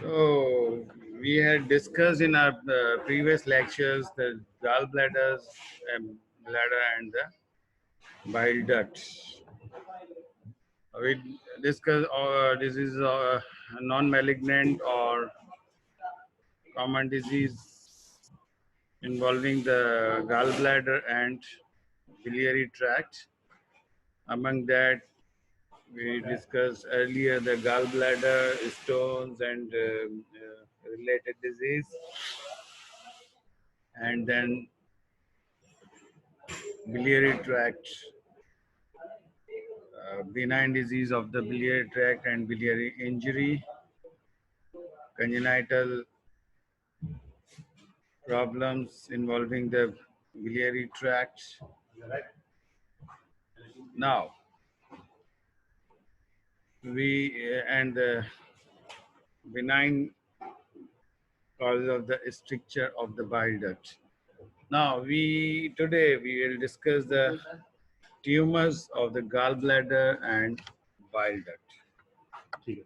So we had discussed in our previous lectures the gallbladders, bladder, and the bile ducts. We discussed this is non-malignant or common disease involving the gallbladder and biliary tract. Among that, we discussed earlier the gallbladder, stones, and related disease, and then biliary tract, benign disease of the biliary tract and biliary injury, congenital problems involving the biliary tract. Now, and the benign causes of the stricture of the bile duct. Now, today we will discuss the tumors of the gallbladder and bile duct.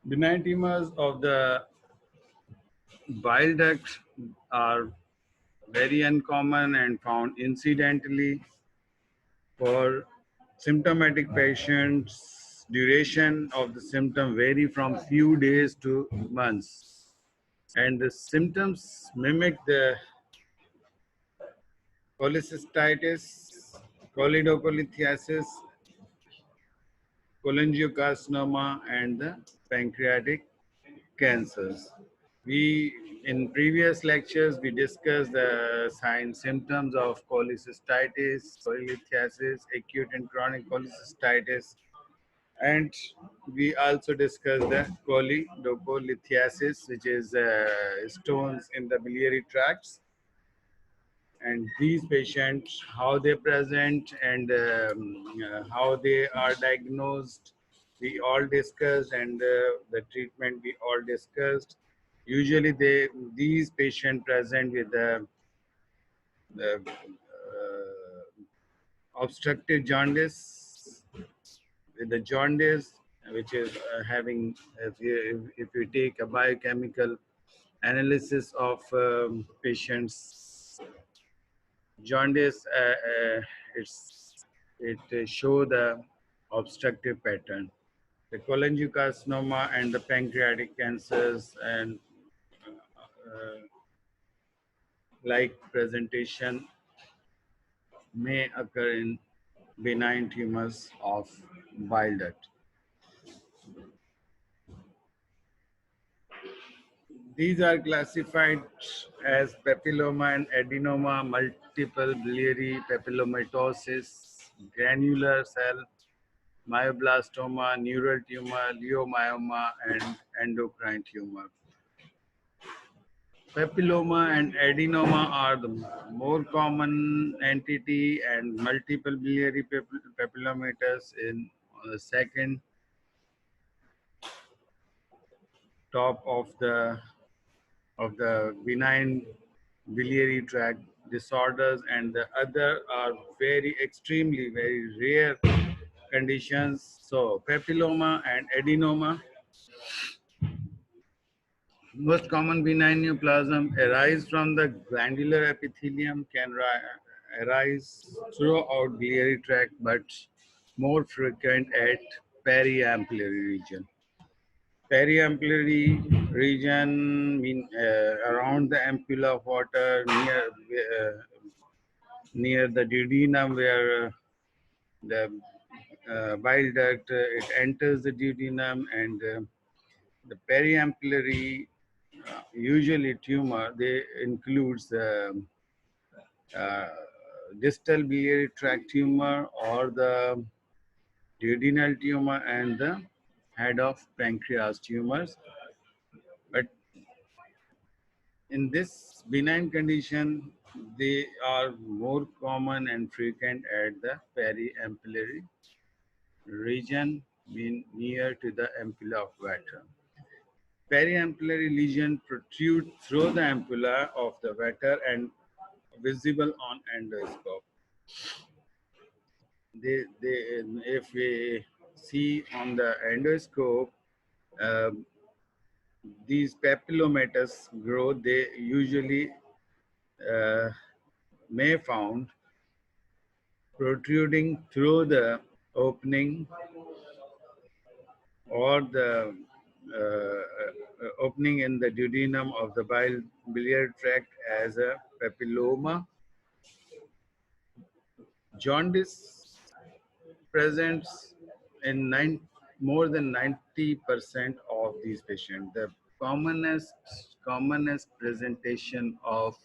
Benign tumors of the bile duct are very uncommon and found incidentally. For symptomatic patients, duration of the symptom vary from few days to months, and the symptoms mimic the cholecystitis, cholelithiasis, cholangiocarcinoma, and the pancreatic cancers. In previous lectures, we discussed the signs, symptoms of cholecystitis, cholelithiasis, acute and chronic cholecystitis, and we also discussed the cholelithiasis, which is stones in the biliary tracts. And these patients, how they present and how they are diagnosed, we all discussed, and the treatment we all discussed. Usually, these patients present with the obstructive jaundice, with the jaundice, which is having, if you take a biochemical analysis of patients' jaundice, it show the obstructive pattern. The cholangiocarcinoma and the pancreatic cancers and like presentation may occur in benign tumors of bile duct. These are classified as papilloma and adenoma, multiple biliary papillomatosis, granular cell, myoblastoma, neural tumor, leiomyoma, and endocrine tumor. Papilloma and adenoma are the more common entity, and multiple biliary papillomatus in the second top of the benign biliary tract disorders, and the other are extremely very rare conditions. So papilloma and adenoma, most common benign neoplasm arise from the glandular epithelium, can arise throughout biliary tract, but more frequent at periampullary region. Periampullary region mean around the ampulla of water near the duodenum, where the bile duct it enters the duodenum, and the periampullary usually tumor they includes uh, distal biliary tract tumor or the duodenal tumor and the head of pancreas tumors. But in this benign condition, they are more common and frequent at the periampullary region, being near to the ampulla of water. Periampullary lesion protrude through the ampulla of the water and visible on endoscope. if we see on the endoscope, uh, these papillomatous growth, they usually uh, may found protruding through the opening or the opening in the duodenum of the biliary tract as a papilloma. Jaundice presents in more than 90% of these patients. The commonest presentation of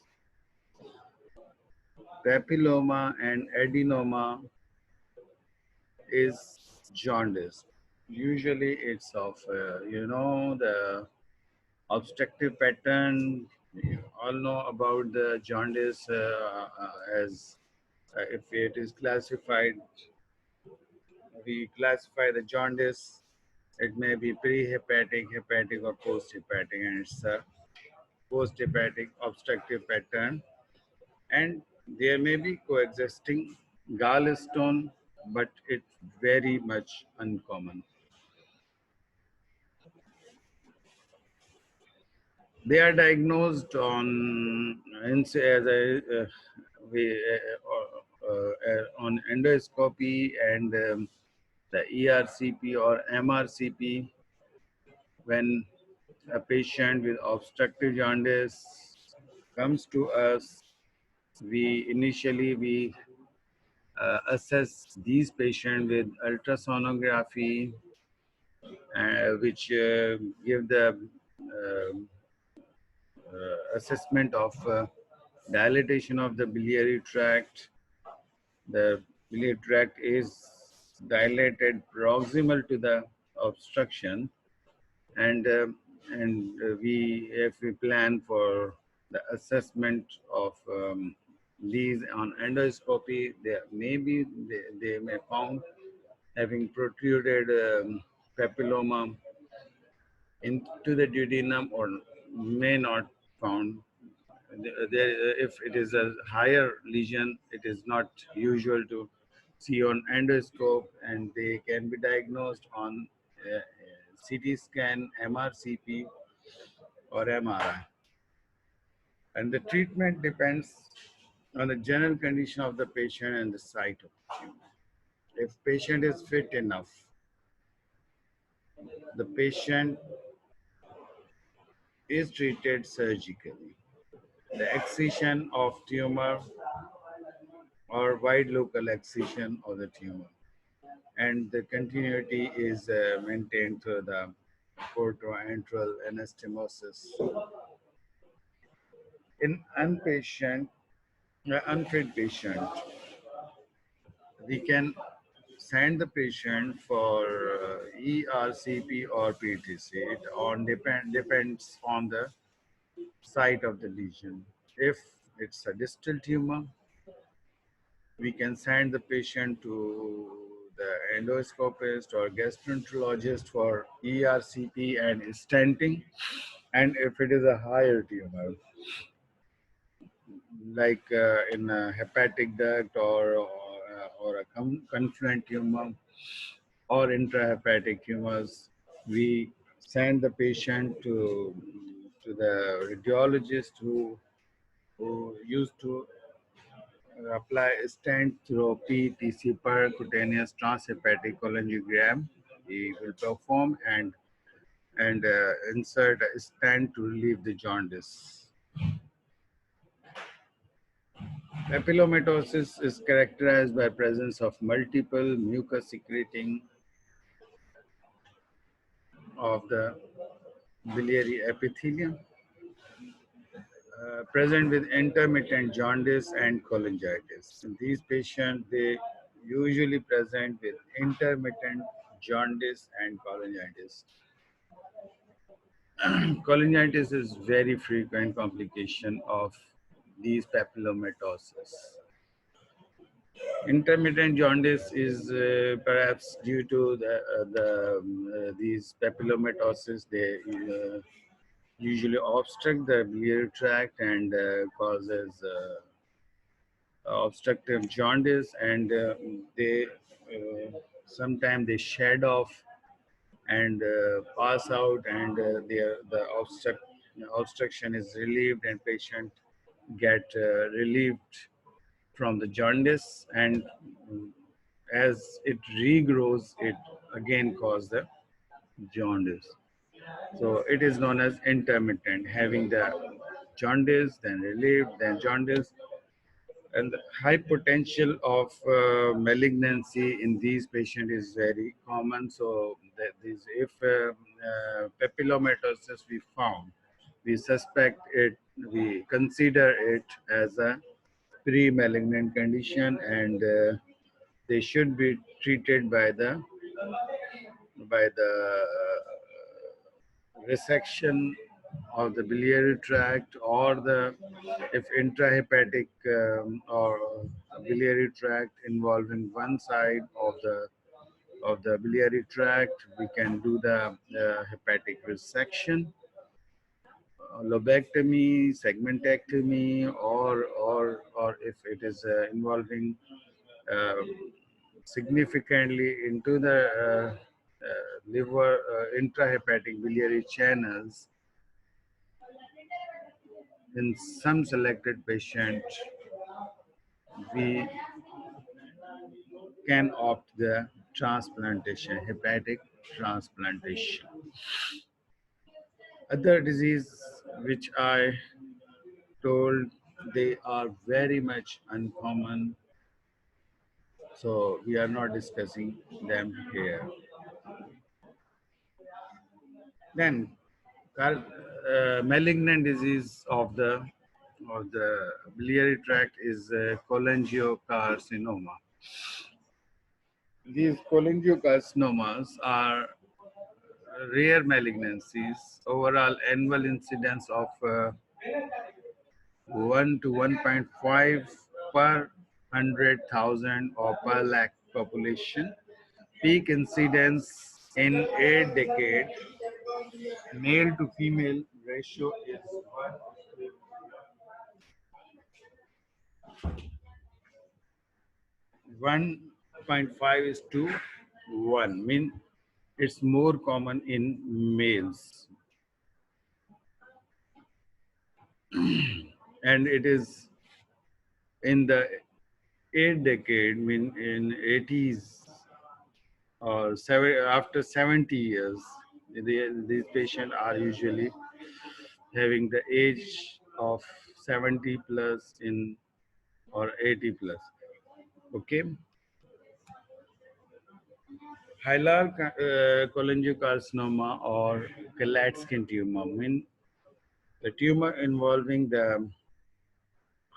papilloma and adenoma is jaundice. Usually it's of, the obstructive pattern. You all know about the jaundice as if it is classified, we classify the jaundice. It may be pre-hepatic, hepatic, or post-hepatic, and it's a post-hepatic obstructive pattern. And there may be coexisting gallstone, but it's very much uncommon. They are diagnosed as on endoscopy and the ERCP or MRCP. When a patient with obstructive jaundice comes to us, we assess these patients with ultrasonography, which give the um assessment of dilatation of the biliary tract. The biliary tract is dilated proximal to the obstruction, and if we plan for the assessment of these on endoscopy, they may found having protruded papilloma into the duodenum, or may not found. If it is a higher lesion, it is not usual to see on endoscope, and they can be diagnosed on CT scan, MRCP, or MRI. And the treatment depends on the general condition of the patient and the site of the tumor. If patient is fit enough, the patient is treated surgically. The excision of tumor or wide local excision of the tumor, and the continuity is maintained through the portoantral anastomosis. In unfit patient, we can send the patient for ERCP or PTC. It depends on the site of the lesion. If it's a distal tumor, we can send the patient to the endoscopist or gastroenterologist for ERCP and stenting. And if it is a higher tumor, like in a hepatic duct or a confluent tumor or intrahepatic tumors, we send the patient to the radiologist who used to apply stent through PTC, percutaneous transhepatic cholangiogram. He will perform and insert a stent to relieve the jaundice. Papillomatosis is characterized by presence of multiple mucus secreting of the biliary epithelium, present with intermittent jaundice and cholangitis. In these patients, they usually present with intermittent jaundice and cholangitis. Cholangitis is very frequent complication of these papillomatosis. Intermittent jaundice is perhaps due to these papillomatosis. They usually obstruct the biliary tract and causes obstructive jaundice, and they sometimes they shed off and pass out, and the obstruction is relieved, and patient get relieved from the jaundice, and as it regrows, it again cause the jaundice. So it is known as intermittent, having the jaundice, then relieved, then jaundice, and the high potential of malignancy in these patients is very common. So that is, if papillomatosis we found, we suspect it, we consider it as a pre-malignant condition, and they should be treated by the resection of the biliary tract, or the if intrahepatic or biliary tract involving one side of the biliary tract, we can do the hepatic resection, lobectomy, segmentectomy, or if it is involving uh, significantly into the liver intrahepatic biliary channels, in some selected patients, we can opt the transplantation, hepatic transplantation. Other disease which I told, they are very much uncommon, so we are not discussing them here. Then, malignant disease of the biliary tract is cholangiocarcinoma. These cholangiocarcinomas are rare malignancies. Overall annual incidence of 1 to 1.5 per 100,000 or per lakh population. Peak incidence in a decade, male to female ratio is 1.5 is to 1. Mean it's more common in males, and it is in the 8th decade, mean in 80s or after 70 years, these patients are usually having the age of 70 plus in or 80 plus. Okay. Hilar cholangiocarcinoma or Gallatin tumor, mean the tumor involving the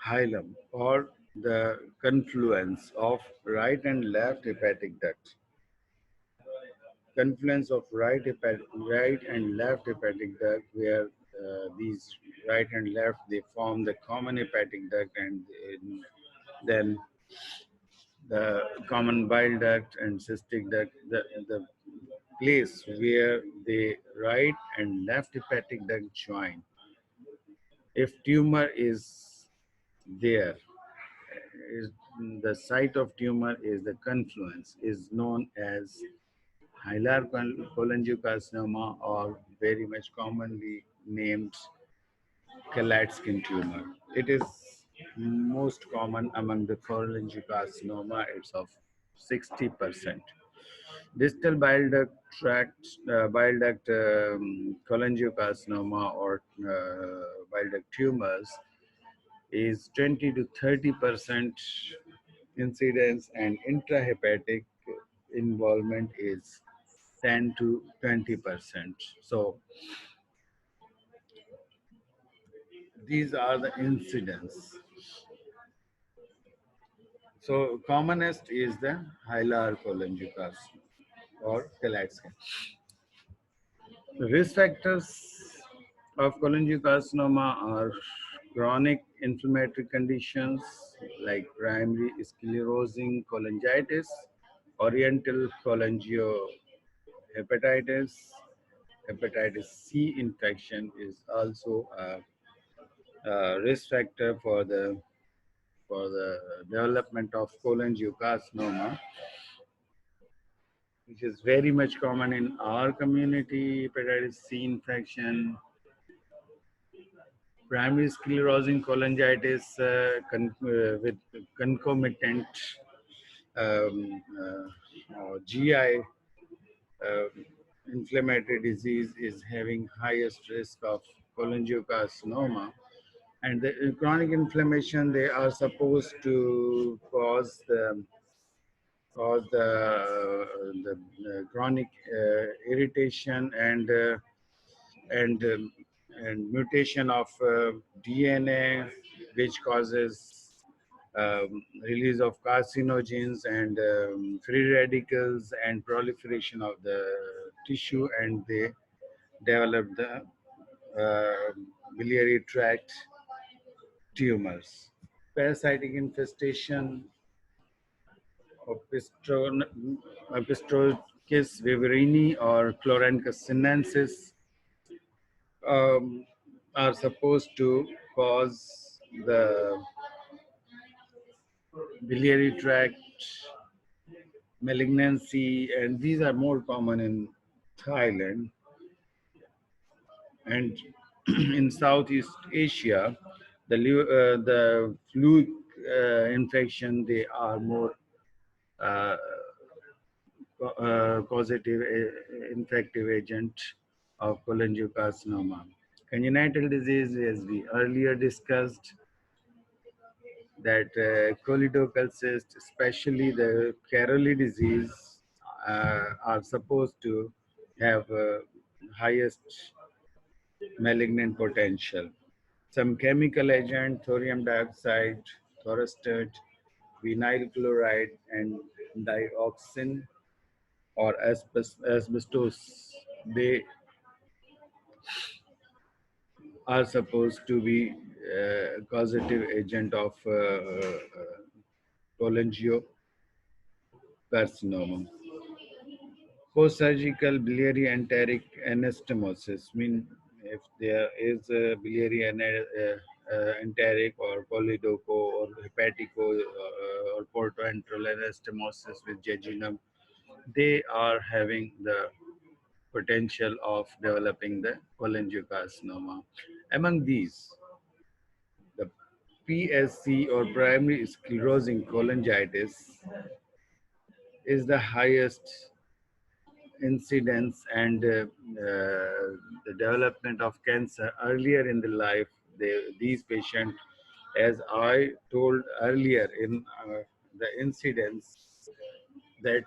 hilum or the confluence of right and left hepatic duct. Confluence of right and left hepatic duct, where these right and left, they form the common hepatic duct, and then the common bile duct and cystic duct, the place where the right and left hepatic duct join. If tumor is there, is the site of tumor is the confluence, is known as hilar cholangiocarcinoma, or very much commonly named Gallatin tumor. It is most common among the cholangiocarcinoma. It's of 60%. Distal bile duct tract, bile duct cholangiocarcinoma or bile duct tumors is 20 to 30% incidence, and intrahepatic involvement is 10 to 20%. So these are the incidents. So commonest is the hilar cholangiocarcinoma or Gallatin. Risk factors of cholangiocarcinoma are chronic inflammatory conditions like primary sclerosing cholangitis, oriental cholangiohepatitis, hepatitis C infection is also a risk factor for for the development of cholangiocarcinoma, which is very much common in our community. Hepatitis C infection, primary sclerosing cholangitis with concomitant GI inflammatory disease is having highest risk of cholangiocarcinoma. And the chronic inflammation, they are supposed to cause the chronic irritation and and mutation of DNA, which causes release of carcinogens and free radicals and proliferation of the tissue, and they develop the biliary tract tumors. Parasitic infestation, Opistrochis viverini or Chloranthes sinensis um, are supposed to cause the biliary tract malignancy, and these are more common in Thailand and in Southeast Asia. The flu infection, they are more uh, causative infective agent of cholangiocarcinoma. Congenital disease, as we earlier discussed, that colidocal cyst, especially the Caroli disease, are supposed to have highest malignant potential. Some chemical agent, thorium dioxide, thoristate, vinyl chloride, and dioxin or asbestos, they are supposed to be causative agent of cholangiocarcinoma. Post-surgical biliary enteric anastomosis mean if there is a biliary enteric or polydoco or hepatico or portoenteral anastomosis with jejunum, they are having the potential of developing the cholangiocarcinoma. Among these, the PSC or primary sclerosing cholangitis is the highest incidence and the development of cancer earlier in the life. These patients, as I told earlier in the incidence, that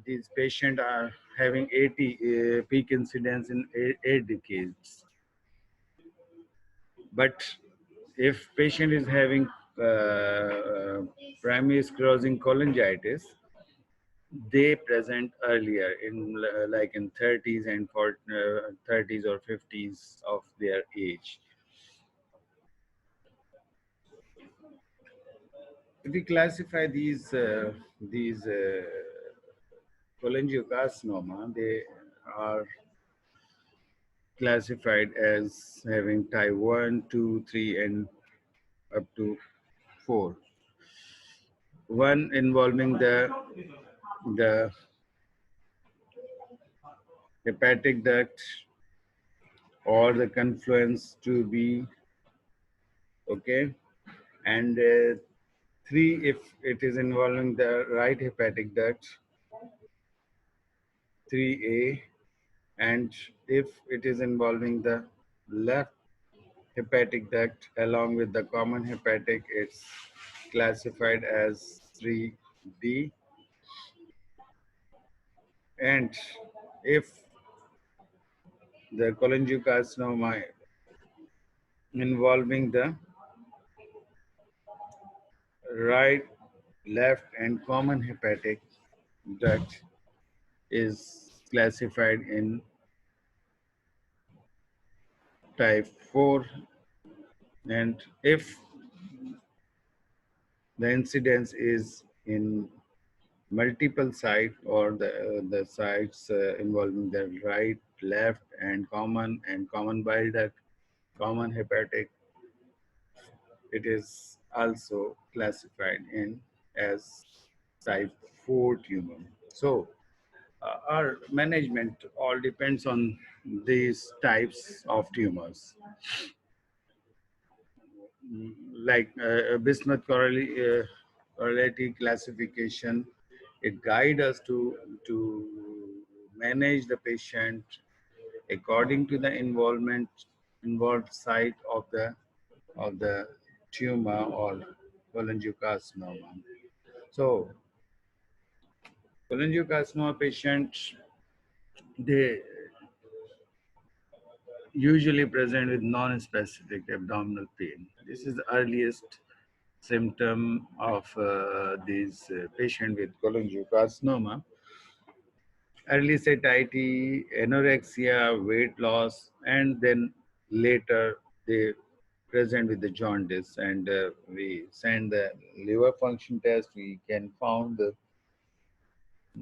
these patients are having 80 peak incidence in 8 decades. But if patient is having primary sclerosing cholangitis, they present earlier in like in 30s and 30s or 50s of their age. If we classify these cholangiocarcinoma, they are classified as having type 1, 2, 3, and up to 4. One involving the hepatic duct or the confluence to be okay, and 3 if it is involving the right hepatic duct, 3A, and if it is involving the left hepatic duct along with the common hepatic, it's classified as 3D. And if the cholangiocarcinoma involving the right, left, and common hepatic duct is classified in type 4, and if the incidence is in multiple sites or the sites involving the right, left, and common bile duct, common hepatic, it is also classified in as type 4 tumor. So our management all depends on these types of tumors. Like Bismuth correlative classification, it guides us to manage the patient according to the involved site of the tumor or cholangiocarcinoma. So cholangiocarcinoma patients, they usually present with non-specific abdominal pain. This is the earliest symptom of these patient with cholangiocarcinoma. Early satiety, anorexia, weight loss, and then later they present with the jaundice. And we send the liver function test. We can found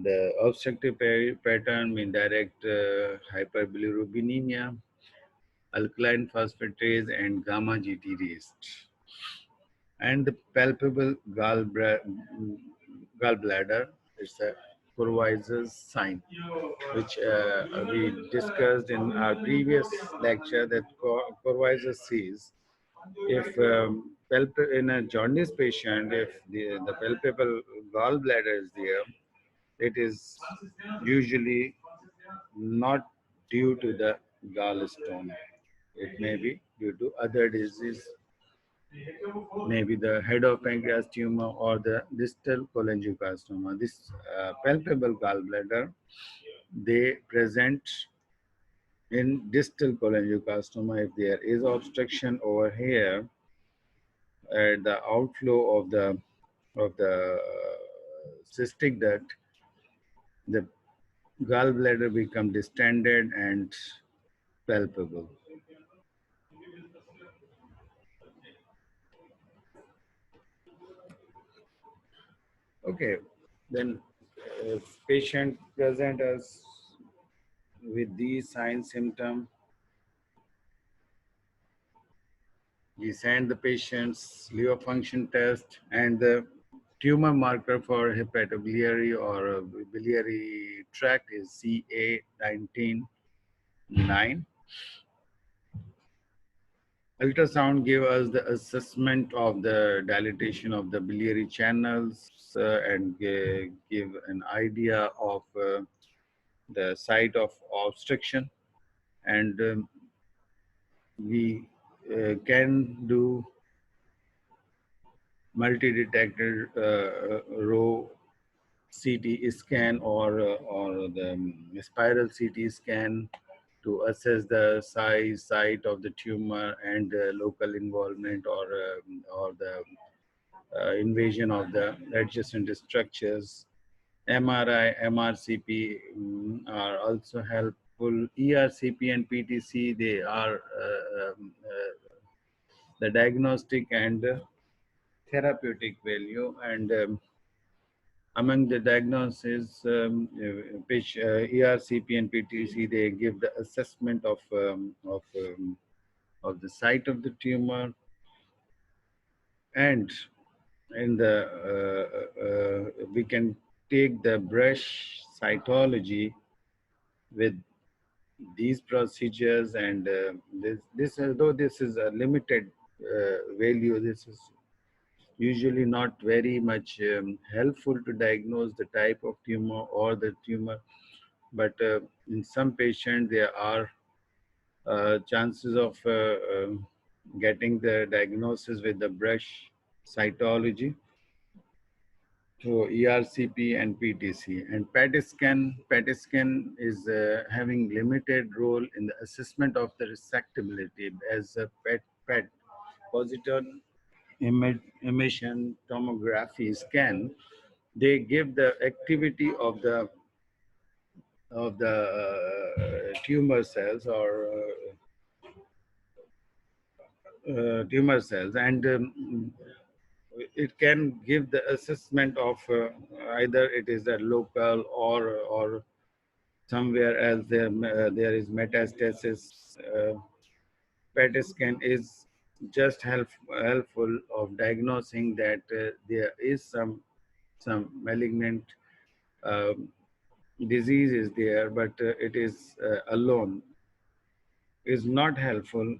the obstructive pattern, mean direct hyperbilirubinemia, alkaline phosphatase, and gamma GT raised, and the palpable gallbladder is a Purviser's sign, which we discussed in our previous lecture that Purviser sees if in a jaundice patient, if the palpable gallbladder is there, it is usually not due to the gallstone. It may be due to other disease, maybe the head of pancreas tumor or the distal cholangiocarcinoma. This palpable gallbladder, they present in distal cholangiocarcinoma. If there is obstruction over here at the outflow of the cystic duct, the gallbladder become distended and palpable. Okay, then if patient present us with these signs symptom, we send the patient's liver function test and the tumor marker for hepatobiliary or biliary tract is CA19-9. Ultrasound gave us the assessment of the dilatation of the biliary channels and give an idea of the site of obstruction, and we can do multi-detector row CT scan or the spiral CT scan to assess the size, site of the tumor and local involvement or the invasion of the adjacent structures. MRI, MRCP are also helpful. ERCP and PTC, they are the diagnostic and therapeutic value. And among the diagnoses, ERCP and PTC, they give the assessment of the site of the tumor, and in the we can take the brush cytology with these procedures, and this although this is a limited value, this is usually not very much helpful to diagnose the type of tumor or the tumor, but in some patients there are chances of getting the diagnosis with the brush cytology through ERCP and PTC. And PET scan is having limited role in the assessment of the resectability as a PET positive emission tomography scan. They give the activity of the tumor cells or tumor cells, and it can give the assessment of either it is a local or somewhere else there is metastasis. PET scan is just helpful of diagnosing that there is some malignant um, disease is there, but it is alone is not helpful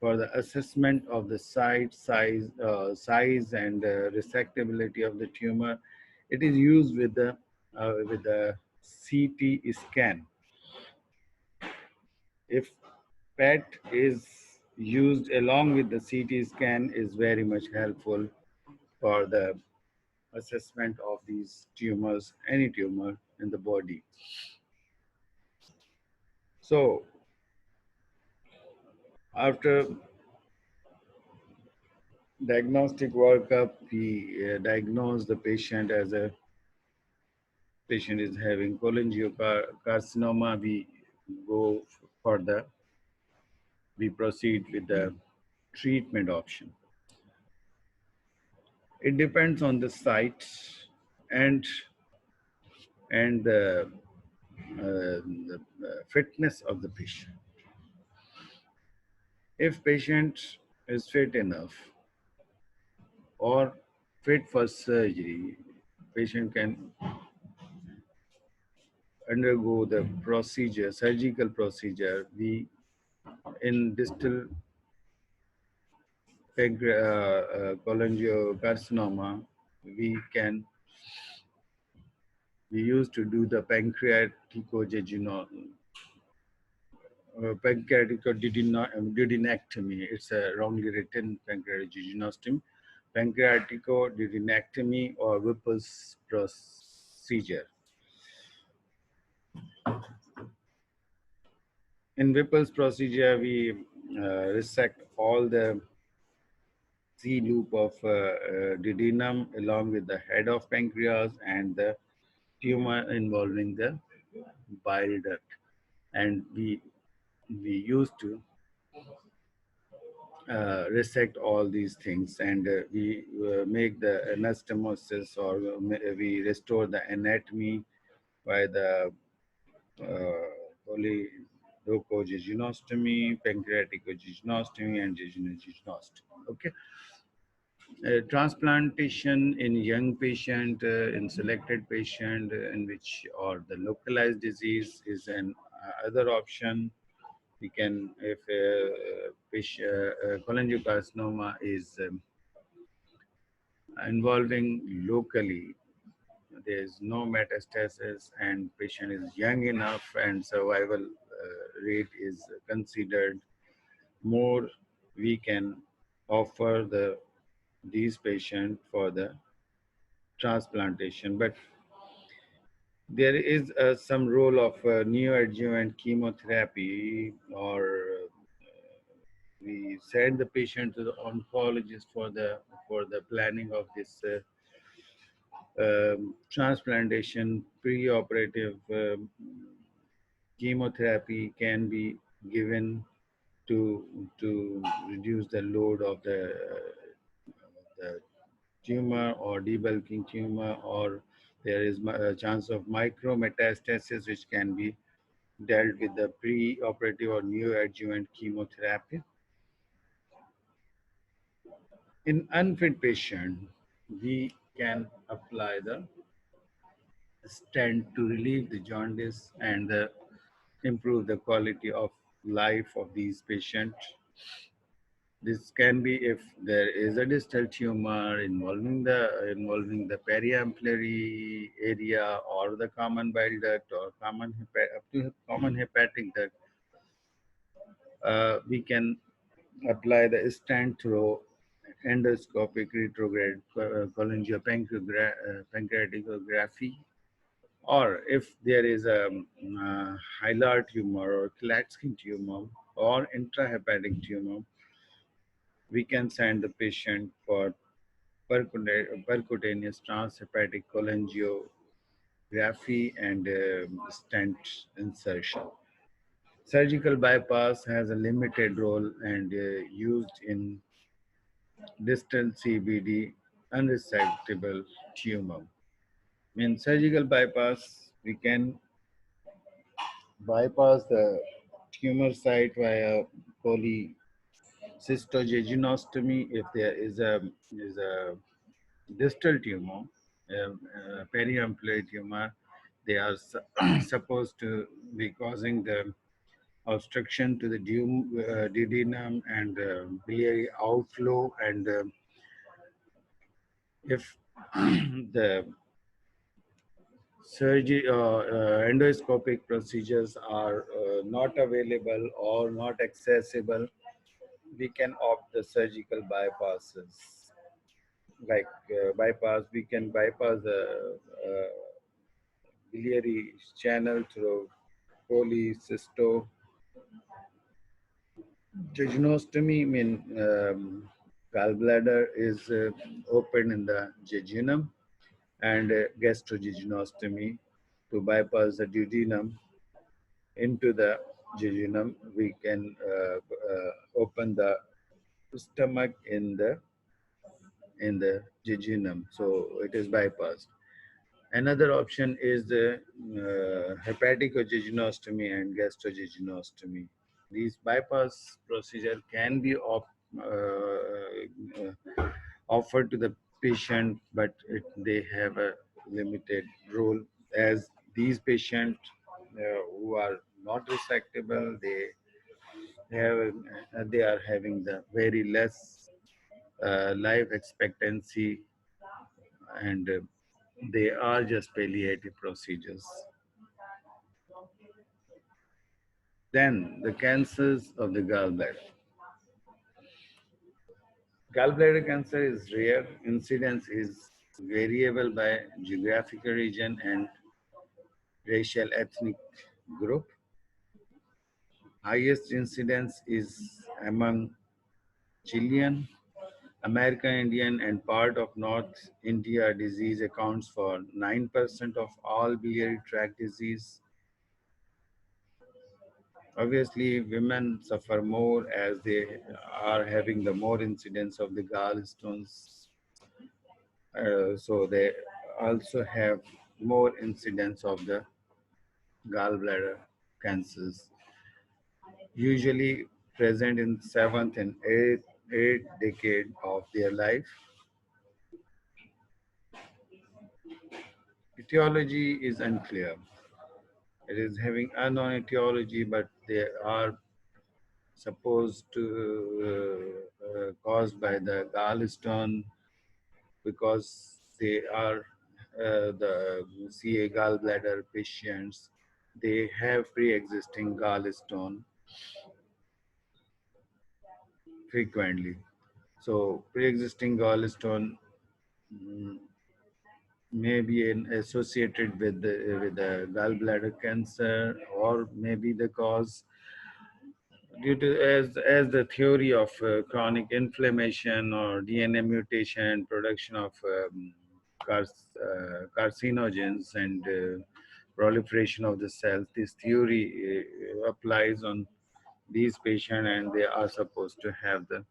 for the assessment of the size and resectability of the tumor. It is used with the CT scan. If PET is used along with the CT scan, is very much helpful for the assessment of these tumors, any tumor in the body. So after diagnostic workup, we diagnose the patient as a patient is having cholangiocarcinoma. We go for the, we proceed with the treatment option. It depends on the site and the fitness of the patient. If patient is fit enough or fit for surgery, patient can undergo the procedure, surgical procedure. We in distal cholangiocarcinoma, we can we used to do the pancreaticoduodenectomy. It's a wrongly written pancreaticoduodenectomy, pancreaticoduodenectomy or Whipple's procedure. In Whipple's procedure, we resect all the C loop of duodenum along with the head of pancreas and the tumor involving the bile duct. And we used to resect all these things, and we make the anastomosis, or we restore the anatomy by the polydocojejunectomy, pancreaticojejunostomy, and jejunojejunostomy. Okay. Transplantation in young patient, in selected patient in which or the localized disease is an other option. We can, if cholangiocarcinoma is involving locally, there is no metastasis and patient is young enough and survival rate is considered more, we can offer these patients for the transplantation. But there is some role of neoadjuvant chemotherapy, or we send the patient to the oncologist for the planning of this transplantation. Preoperative chemotherapy can be given to reduce the load of the tumor or debulking tumor, or there is a chance of micrometastasis which can be dealt with the preoperative or neoadjuvant chemotherapy. In unfit patient, we can apply the stent to relieve the jaundice and improve the quality of life of these patients. This can be if there is a distal tumor involving the periampullary area or the common bile duct or up to common hepatic duct. We can apply the stent through endoscopic retrograde cholangiopancreatography, or if there is a hilar tumor or Klatskin tumor or intrahepatic tumor, we can send the patient for percutaneous transhepatic cholangiography and stent insertion. Surgical bypass has a limited role and used in distal CBD unresectable tumor. In surgical bypass, we can bypass the tumor site via Cystogeginostomy if there is a distal tumor, periampullary tumor. They are supposed to be causing the obstruction to the duodenum and biliary outflow. And if the surgery endoscopic procedures are not available or not accessible, we can opt the surgical bypasses. Like bypass, we can bypass the biliary channel through cholecystectomy. Jejunostomy mean gallbladder is open in the jejunum, and gastrojejunostomy to bypass the duodenum into the jejunum. We can open the stomach in the jejunum, so it is bypassed. Another option is the hepaticojejunostomy and gastrojejunostomy. These bypass procedure can be offered to the patient, but they have a limited role, as these patients who are not resectable, have they are having the very less life expectancy, and they are just palliative procedures. Then the cancers of the gallbladder. Gallbladder cancer is rare. Incidence is variable by geographical region and racial ethnic group. Highest incidence is among Chilean, American Indian, and part of North India. Disease accounts for 9% of all biliary tract disease. Obviously, women suffer more as they are having the more incidence of the gallstones. So they also have more incidence of the gallbladder cancers, usually present in seventh and eighth decade of their life. Etiology is unclear. It is having unknown etiology, but they are supposed to caused by the gallstone, because they are the CA gallbladder patients. They have pre-existing gallstone frequently. So pre-existing gallstone may be associated with the gallbladder cancer, or maybe the cause due to as the theory of chronic inflammation or DNA mutation, production of carcinogens, and proliferation of the cells. This theory applies on these patients, and they are supposed to have the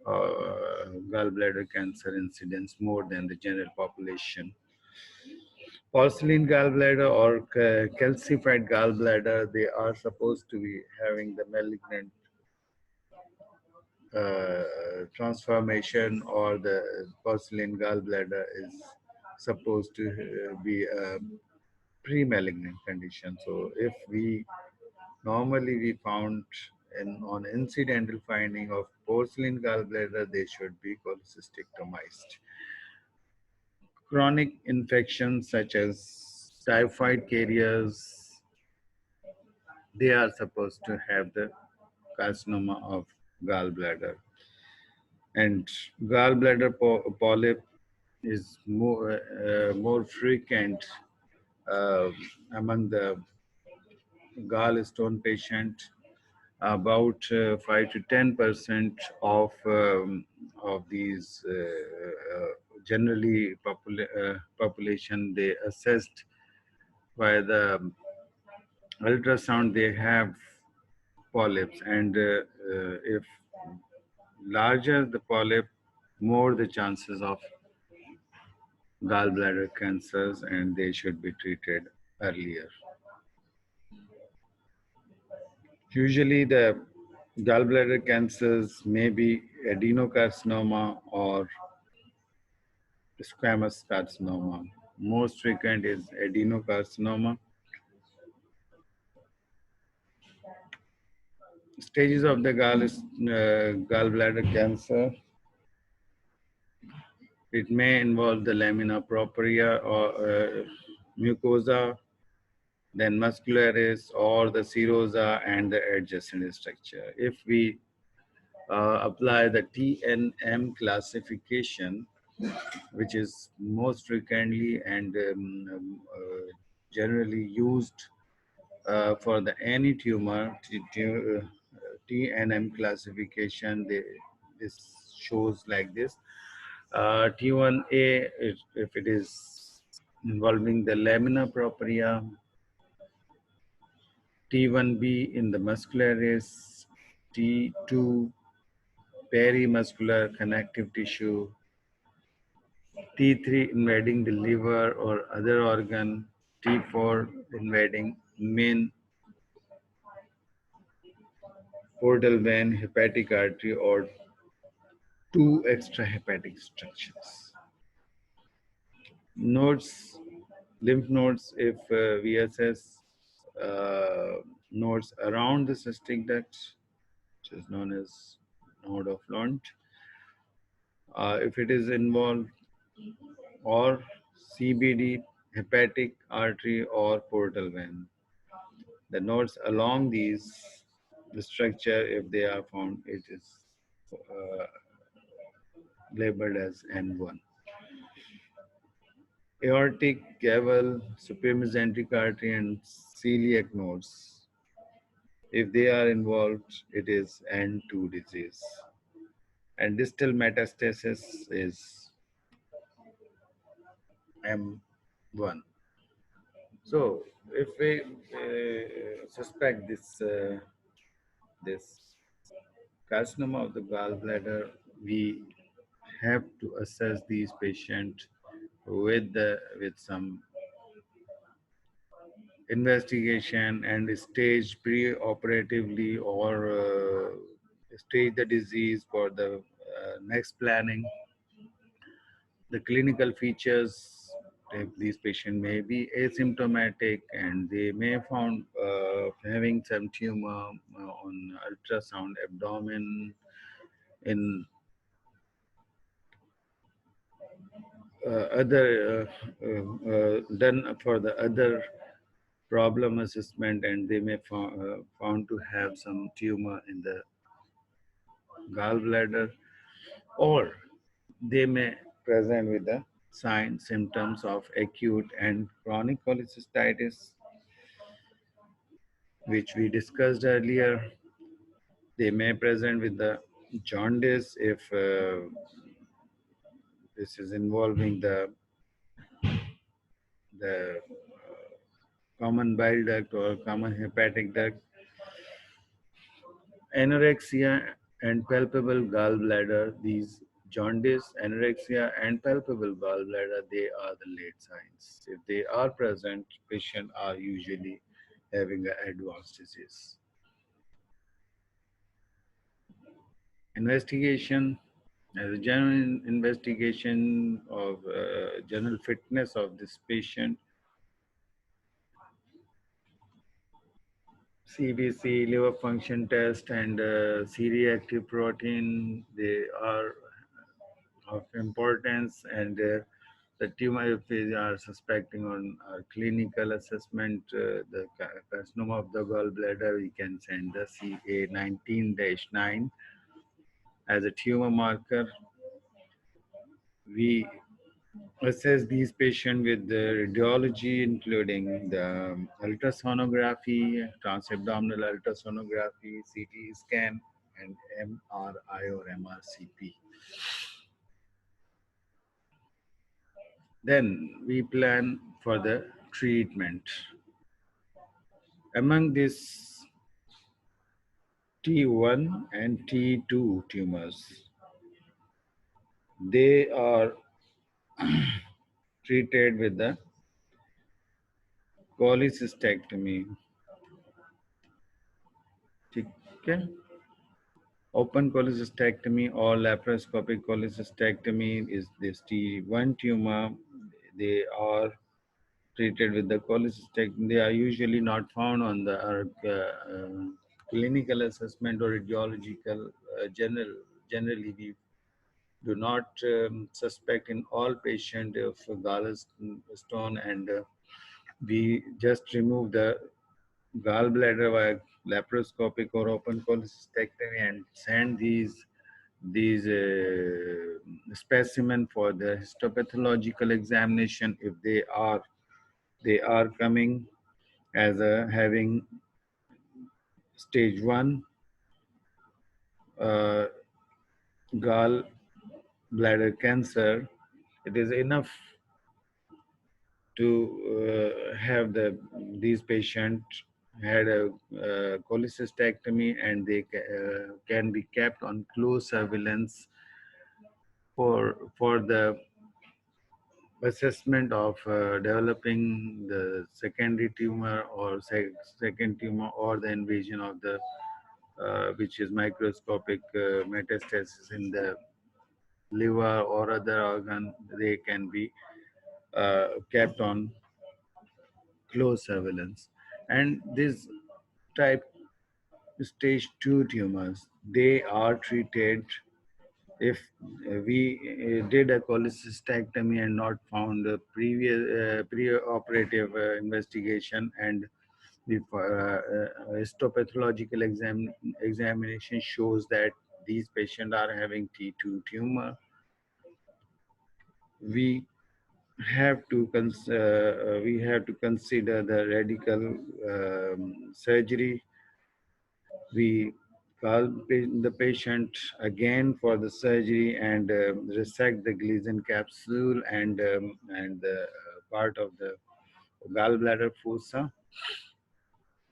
gallbladder cancer incidence more than the general population. Porcelain gallbladder or calcified gallbladder, they are supposed to be having the malignant transformation, or the porcelain gallbladder is supposed to be a pre-malignant condition. So if we normally we found on incidental finding of porcelain gallbladder, they should be cholecystectomized. Chronic infections such as typhoid carriers, they are supposed to have the carcinoma of gallbladder. And gallbladder polyp is more frequent uh, among the gallstone patient. About 5 to 10% of these generally population, they assessed by the ultrasound, they have polyps, and if larger the polyp, more the chances of gallbladder cancers, and they should be treated earlier. Usually the Gallbladder cancers may be adenocarcinoma or squamous carcinoma. Most frequent is adenocarcinoma. Stages of the gallbladder cancer. It may involve the lamina propria or mucosa, then muscularis or the serosa and the adjacent structure. If we apply the TNM classification, which is most frequently and generally used for the any tumor, TNM classification, this shows like this. T1A, if it is involving the lamina propria, T1B in the muscularis, T2 perimuscular connective tissue, T3 invading the liver or other organ, T4 invading main portal vein, hepatic artery, or two extrahepatic structures. Nodes, lymph nodes, if we assess nodes around the cystic duct, which is known as node of Lont, if it is involved, or CBD, hepatic artery, or portal vein. The nodes along these, the structure, if they are found, it is uh, labeled as N1. Aortic, caval, supramesenteric artery, and celiac nodes. If they are involved, it is N2 disease. And distal metastasis is M1. So, if we suspect this carcinoma of the gallbladder, we have to assess these patients with some investigation and stage pre-operatively or stage the disease for the next planning. The clinical features, if these patients may be asymptomatic and they may found having some tumor on ultrasound abdomen in other done for the other problem assessment, and they may found to have some tumor in the gallbladder, or they may present with the signs symptoms of acute and chronic cholecystitis, which we discussed earlier. They may present with the jaundice if this is involving the common bile duct or common hepatic duct. Anorexia and palpable gallbladder, these jaundice, anorexia, and palpable gallbladder, they are the late signs. If they are present, patients are usually having an advanced disease. Investigation, as a general investigation of general fitness of this patient, CBC, liver function test, and C-reactive protein, they are of importance, and the tumor, if we are suspecting on our clinical assessment, the carcinoma of the gallbladder, we can send the CA19-9 as a tumor marker. We assess these patients with the radiology, including the ultrasonography, transabdominal ultrasonography, CT scan, and MRI or MRCP. Then we plan for the treatment. Among these T1 and T2 tumors, they are treated with the cholecystectomy. Okay? Open cholecystectomy or laparoscopic cholecystectomy is the T1 tumor. They are treated with the cholecystectomy. They are usually not found on the clinical assessment or radiological. Generally, we do not suspect in all patients of gallstone, and we just remove the gallbladder via laparoscopic or open cholecystectomy and send these specimen for the histopathological examination if they are coming as a having stage 1 uh, gall bladder cancer. It is enough to have these patients had a cholecystectomy, and they can be kept on close surveillance for the assessment of developing the secondary tumor or second tumor, or the invasion of the which is microscopic metastasis in the liver or other organ. They can be kept on close surveillance. And this type stage 2 tumors, they are treated if we did a cholecystectomy and not found a previous pre-operative investigation, and the histopathological examination shows that these patients are having T2 tumor, we we have to consider the radical surgery. We call the patient again for the surgery and resect the Gleason capsule and the part of the gallbladder fossa.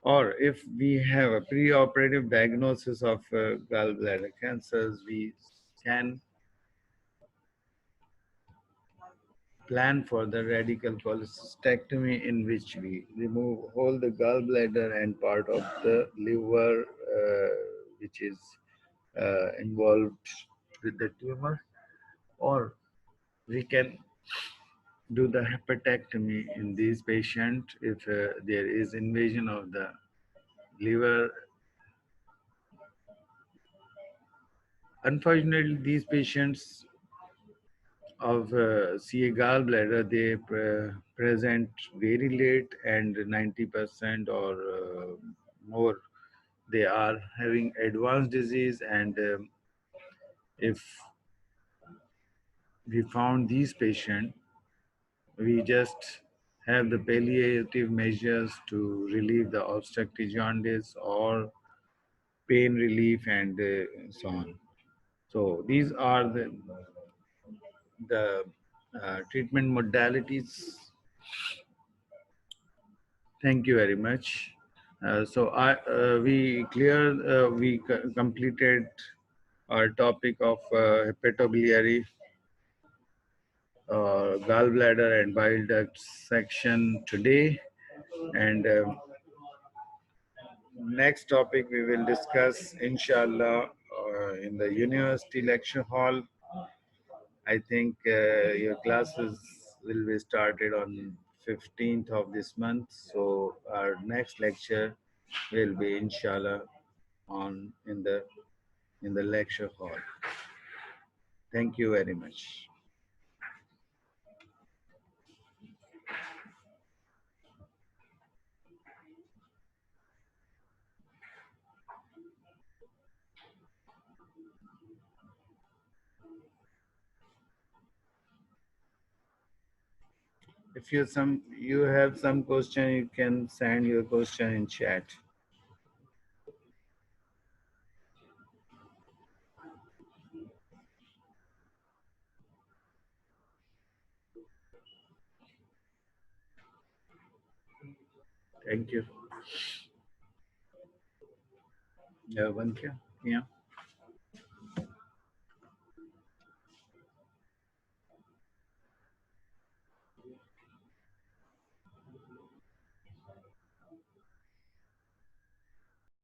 Or if we have a pre-operative diagnosis of gallbladder cancers, we can plan for the radical cholecystectomy, in which we remove all the gallbladder and part of the liver which is involved with the tumor, or we can do the hepatectomy in these patients if there is invasion of the liver. Unfortunately, these patients of CA gallbladder, they present very late, and 90% or more, they are having advanced disease. And if we found these patients, we just have the palliative measures to relieve the obstructive jaundice or pain relief, and so on. So these are the treatment modalities. Thank you very much. We completed our topic of hepatobiliary, gallbladder and bile duct section today. And next topic we will discuss, inshallah, in the university lecture hall. I think your classes will be started on 15th of this month. So our next lecture will be, inshallah, on in the lecture hall. Thank you very much. If you have some question, you can send your question in chat. Thank you. Yeah, one, yeah.